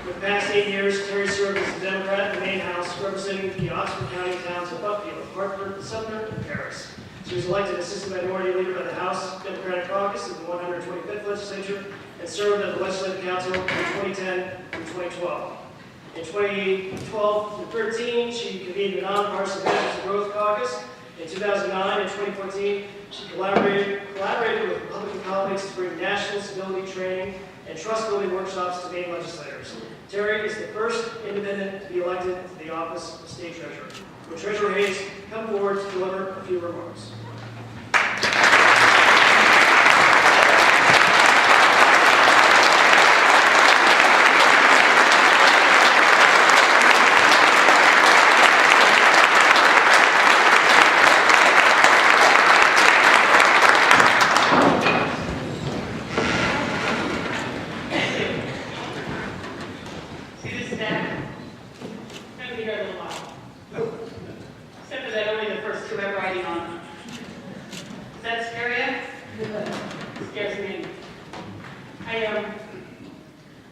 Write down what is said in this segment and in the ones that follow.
For the past 8 years, Terry served as a Democrat in the Maine House, representing the Oxford County towns of Buckfield, Hartford, Sumner, and Paris. She was elected Assistant Minority Leader by the House Democratic Caucus of the 125th Legislature and served as the Legislative Council from 2010 through 2012. In 2012 through 13, she convened the Nonpartisan Business Growth Caucus. In 2009 and 2014, she collaborated with Republican colleagues to bring national stability training and trust-building workshops to Maine legislators. Terry is the first independent to be elected to the office of State Treasurer. Will Treasurer Hayes come forward to deliver a few remarks?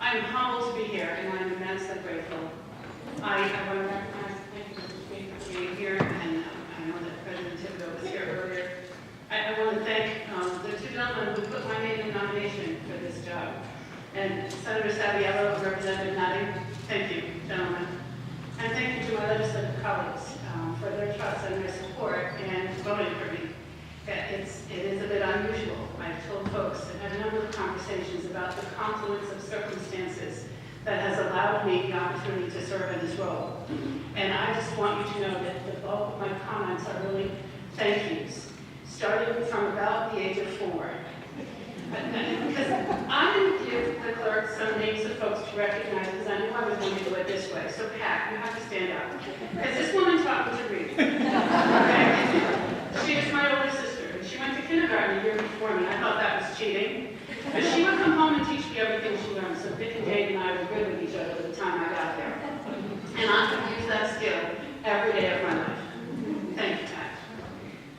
I'm humbled to be here, and I'm immensely grateful. I want to recognize, thank you, Mr. Speaker, for being here, and I know that President Thibodeau was here earlier. I want to thank the two gentlemen who put my name in nomination for this job. And Senator Saviello and Representative Nutting, thank you, gentlemen. And thank you to my legislative colleagues for their trust and their support and voting for me. It is a bit unusual. I've told folks and had a number of conversations about the confluence of circumstances that has allowed me the opportunity to serve in this role. And I just want you to know that the bulk of my comments are really thank yous, starting from about the age of 4. Because I didn't give the clerk some names of folks to recognize because I knew I was going to do it this way. So Pat, you have to stand up. Because this woman taught me to read. Okay? She was my older sister, and she went to kindergarten a year before me. I thought that was cheating. But she would come home and teach me everything she learned. So Vic and Dave and I were good with each other by the time I got there. And I could use that skill every day of my life. Thank you, Pat.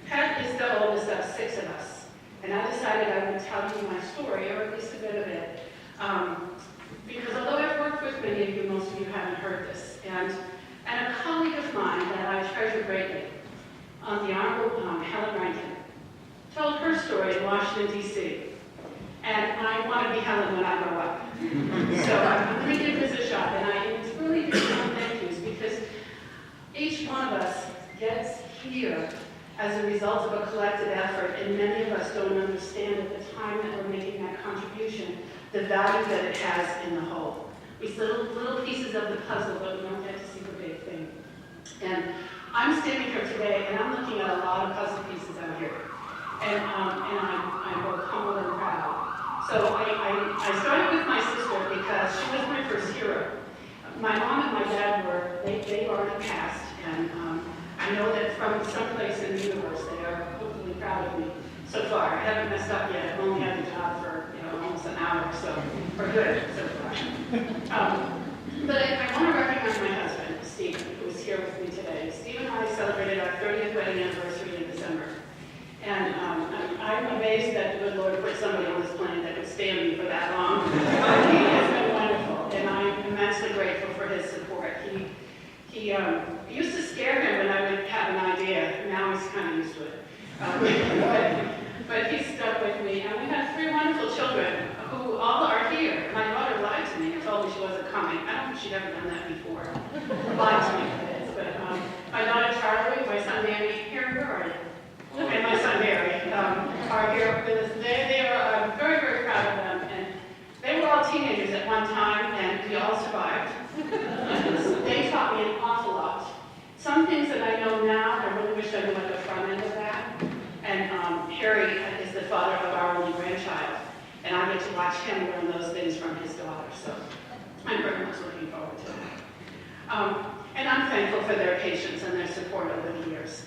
Pat is the oldest of 6 of us. And I decided I would tell you my story, or at least a bit of it. Because although I've worked with many of you, most of you haven't heard this. And a colleague of mine that I treasure greatly, the Honorable Helen Rankin, told her story in Washington, D.C. And I want to be Helen when I grow up. So I'm going to give this a shot. And it's really big thank yous because each one of us gets here as a result of a collective effort, and many of us don't understand at the time that we're making that contribution the value that it has in the whole. We see little pieces of the puzzle, but we don't get to see the big thing. And I'm standing here today, and I'm looking at a lot of puzzle pieces out here. And I'm both humble and proud. So I started with my sister because she was my first hero. My mom and my dad they've already passed, and I know that from someplace in the universe they are hopefully proud of me so far. I haven't messed up yet. I've only had the job for almost an hour, so we're good so far. But I want to recognize my husband, Steve, who is here with me today. Steve and I celebrated our 30th wedding anniversary in December. And I'm amazed that the good Lord put somebody on this planet that would stand me for that long. He has been wonderful, and I'm immensely grateful for his support. He used to scare him when I would have an idea. Now he's kind of used to it. But he stuck with me. And we have 3 wonderful children who all are here. My daughter lied to me and told me she wasn't coming. I don't think she'd ever done that before. Lied to me, that is. But my daughter Charlie, my son Mary, where are you? And my son Mary are here with us. They are, I'm very, very proud of them. And they were all teenagers at one time, and we all survived. They taught me an awful lot. Some things that I know now, I really wish I knew at the front end of that. And Harry is the father of our only grandchild. And I get to watch him learn those things from his daughter. So I'm very much looking forward to that. And I'm thankful for their patience and their support over the years.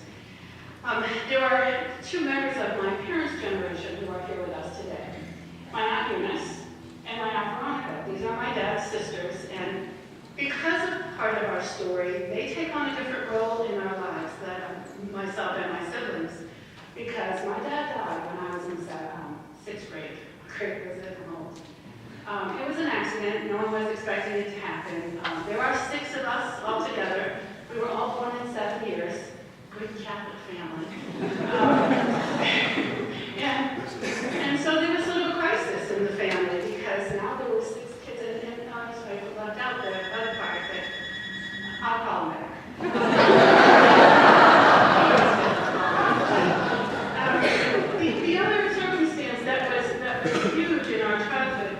There are 2 members of my parents' generation who are here with us today. My Aunt Eunice and my Aunt Veronica. These are my dad's sisters, and because of part of our story, they take on a different role in our lives than myself and my siblings, because my dad died when I was in 6th grade. Great was it old. It was an accident. No one was expecting it to happen. good Catholic family. Um, and so there was a little crisis in the family because now there were 6 kids, and I left out the other part, but I'll call him back. The other circumstance that was huge in our childhood,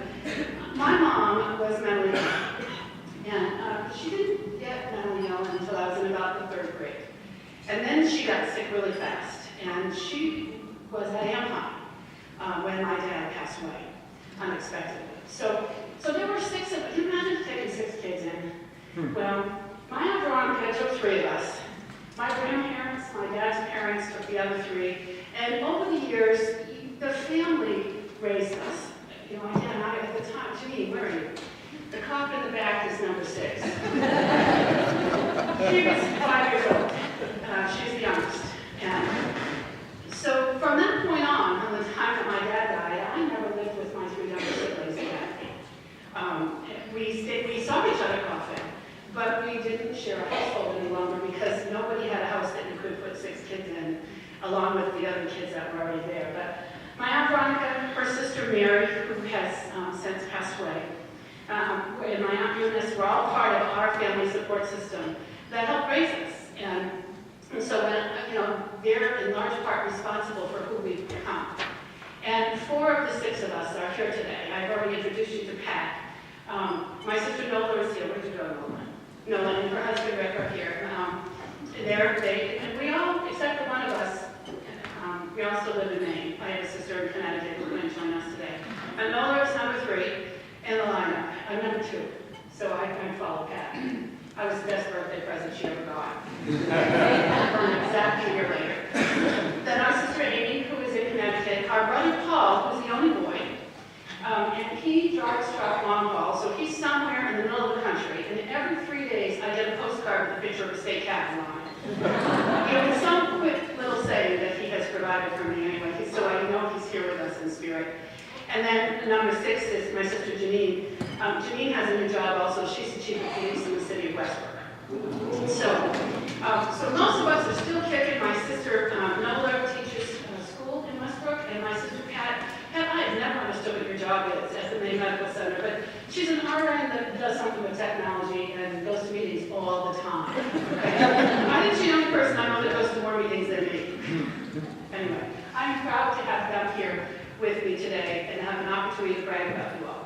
my mom was mentally ill, and she didn't get mentally ill until I was in about the 3rd grade. And then she got sick really fast, and she was at Amheim when my dad passed away unexpectedly. So there were 6 of us. Can you imagine taking 6 kids in? Well, my Aunt Veronica took 3 of us. My grandparents, my dad's parents took the other 3. And over the years, the family raised us. You know, again, at the time, Janine, where are you? The cop in the back is number 6. She was 5 years old. She's the youngest. And so from that point on, from the time that my dad died, I never lived with my 3 younger siblings again. We saw each other often, but we didn't share a household any longer because nobody had a house that you could put 6 kids in, along with the other kids that were already there. But my Aunt Veronica, her sister Mary, who has since passed away, and my Aunt Eunice were all part of our family support system that helped raise us. And so, they're in large part responsible for who we've become. And 4 of the 6 of us are here today. I've already introduced you to Pat. My sister Nola is here. Where'd you go, Nola? Nola and her husband Rick are here. And we all, except for one of us, we all still live in Maine. I have a sister in Connecticut who's going to join us today. And Nola is number 3 in the lineup. I'm number 2, so I follow Pat. I was the best birthday present she ever got. Exactly a year later. Then our sister Amy, who is in Connecticut, our brother Paul, who's the only boy, and he drives truck long haul, so he's somewhere in the middle of the country, and every 3 days I get a postcard with a picture of a state capitol on it. It's some quick little saying that he has provided for me anyway, so I know he's here with us in spirit. And then number 6 is my sister Janine. Janine has a new job also. She's the chief of police in the city of Westbrook. So most of us are still kicking. My sister Nola teaches school in Westbrook, and my sister Pat, I have never understood what your job is at the Maine Medical Center, but she's an RN that does something with technology and goes to meetings all the time. Okay? I think she's the only person I know that goes to more meetings than me. Anyway, I'm proud to have them here with me today and have an opportunity to brag about you all.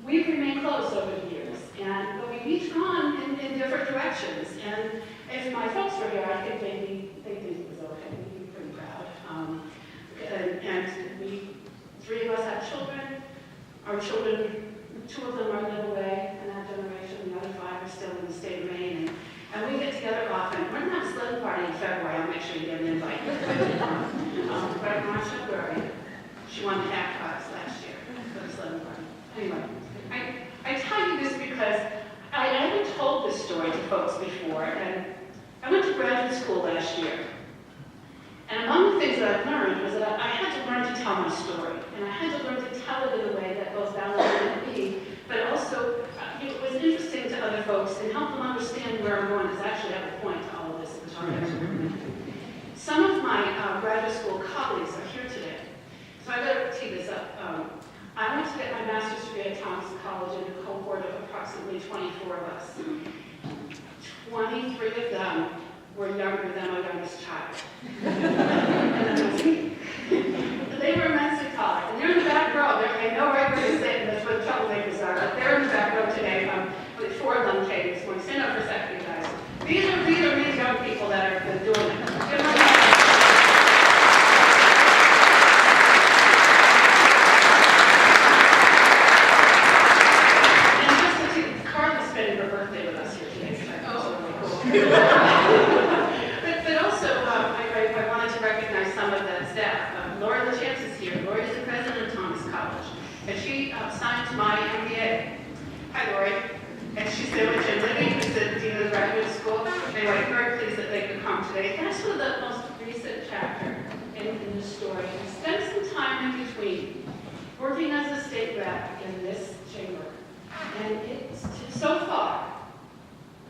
We've remained close over the years, but we've each gone in different directions. And if my folks were here, I think they think it was okay. We'd be pretty proud. And we, 3 of us have children. Our children, 2 of them are lived away in that generation. The other 5 are still in the state of Maine. And we get together often. We're not a sledding party in February. I'll make sure you get an invite. But March, February, she won the half prize last year for the sledding party. Anyway, I tell you this because I haven't told this story to folks before, and I went to graduate school last year. And among the things that I learned was that I had to learn to tell my story, and I had to learn to tell it in a way that both validated me, but also it was interesting to other folks and help them understand where I'm going, because I actually have a point to all of this, which I'll get to. Some of my graduate school colleagues are here today, so I better tee this up. I went to get my master's degree at Thomas College in a cohort of approximately 24 of us. 23 of them were younger than my youngest child. And that was me. They were immensely tolerant. And they're in the back row. I know right where to sit, and that's where the troublemakers are. But they're in the back row today. 4 of them came this morning. Stand up for a second, you guys. These are these young people that have been doing it. But also, I wanted to recognize some of the staff. Lori LaChance is here. Lori is the president of Thomas College, and she signed my MBA. Hi, Lori. And she's there with Jim Libby, who's the dean of the graduate school. Anyway, very pleased that they could come today. That's sort of the most recent chapter in this story. I spent some time in between working as a state rep in this chamber, and it's so far,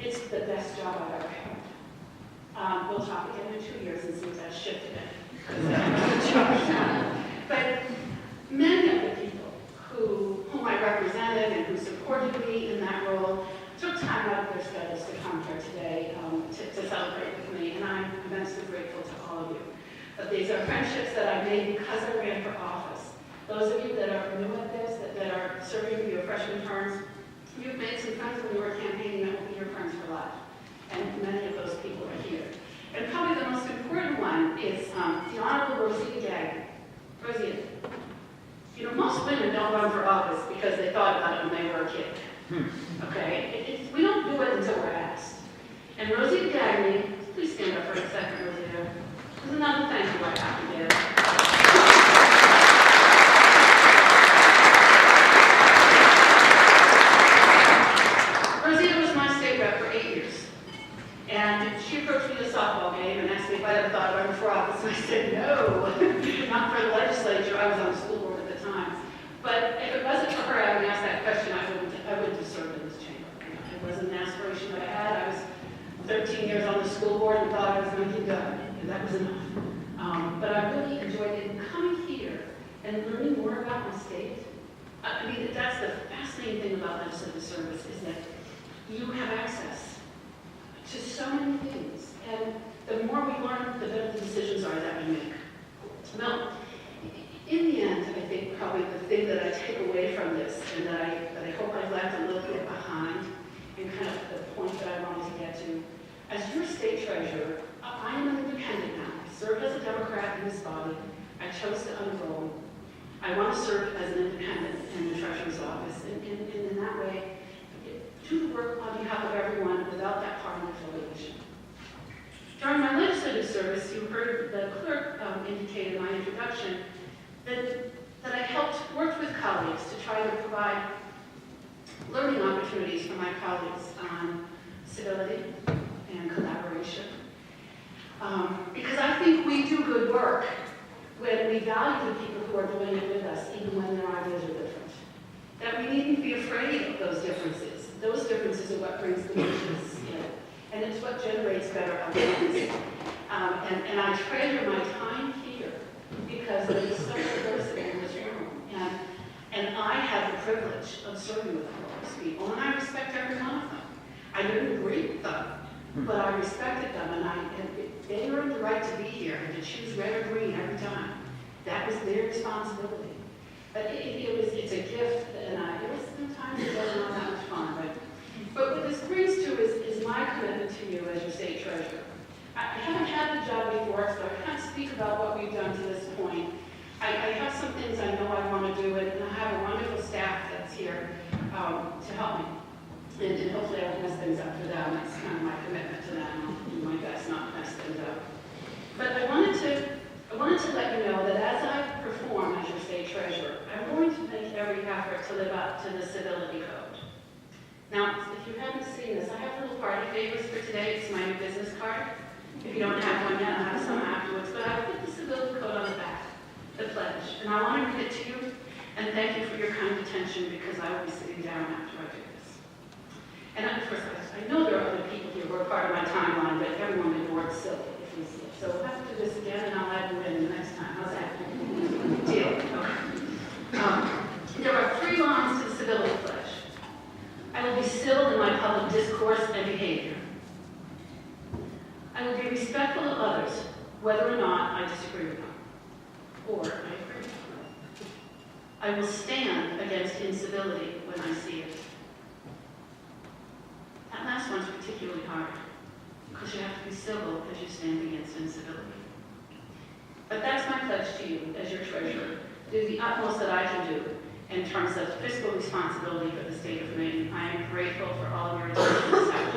it's the best job I've ever had. shifted it. But many of the people whom I represented and who supported me in that role took time out of their schedules to come here today to celebrate with me, and I'm immensely grateful to all of you. But these are friendships that I made because I ran for office. Those of you that are new at this, that are serving your freshman terms, you've made some friends when you were campaigning that will be your friends for life. And many of those people are here. And probably the most important one is the Honorable Rosita Gagnon. Rosita, you know, most women don't run for office because they thought about it when they were a kid. Okay? We don't do it until we're asked. And Rosita Gagnon, please stand up for a second, Rosita. There's another thank you I have to give. Rosita was my state rep for 8 years. And she approached me at a softball game and asked me if I ever thought of running for office. And I said, no, not for the legislature. I was on the school board at the time. But if it wasn't for her having asked that question, I wouldn't have served in this chamber. It wasn't an aspiration that I had. I was 13 years on the school board and thought I was going to keep going. And that was enough. But I really enjoyed it. And coming here and learning more about my state, I mean, that's the fascinating thing about legislative service is that you have access to so many things. And the more we learn, the better the decisions are that we make. Well, in the end, I think probably the thing that I take away from this and that I hope I left a little bit behind and kind of the point that I wanted to get to, as your state treasurer, I am an independent now. I served as a Democrat in this body. I chose to unenroll. I want to serve as an independent in the treasurer's office. And in that way, do the work on behalf of everyone without that party affiliation. During my legislative service, you heard the clerk indicate in my introduction that I worked with colleagues to try to provide learning opportunities for my colleagues on civility and collaboration. Because I think we do good work when we value the people who are doing it with us, even when their ideas are different. That we needn't be afraid of those differences. Those differences are what brings the nations in. And it's what generates better outcomes. And I treasure my time here because there is so much diversity in this room. And I have the privilege of serving with all those people. And I respect every one of them. I didn't agree with them, but I respected them. And they earned the right to be here and to choose red or green every time. That was their responsibility. But it's a gift, and it was sometimes it wasn't all that much fun. But what this brings to is my commitment to you as your state treasurer. I haven't had the job before, so I can't speak about what we've done to this point. I have some things I know I want to do, and I have a wonderful staff that's here to help me. And hopefully I'll mess things up for them. That's kind of my commitment to them. I'll do my best not to mess things up. But I wanted to let you know that as I perform as your state treasurer, I'm going to make every effort to live up to the civility code. Now, if you haven't seen this, I have little party favors for today. It's my new business card. If you don't have one yet, I'll have some afterwards. But I put the civility code on the back, the pledge. And I want to read it to you and thank you for your kind attention because I will be sitting down after I do this. And of course, I know there are other people here who are part of my timeline, but everyone ignored silly if we slip. So we'll have to do this again and I'll add you in the next time. How's that? Deal. Okay. There are 3 lines to the civility pledge. I will be civil in my public discourse and behavior. I will be respectful of others, whether or not I disagree with them, or I agree with them. I will stand against incivility when I see it. That last one's particularly hard, because you have to be civil as you stand against incivility. But that's my pledge to you as your treasurer. Do the utmost that I can do in terms of fiscal responsibility for the state of Maine. I am grateful for all of your attention this afternoon.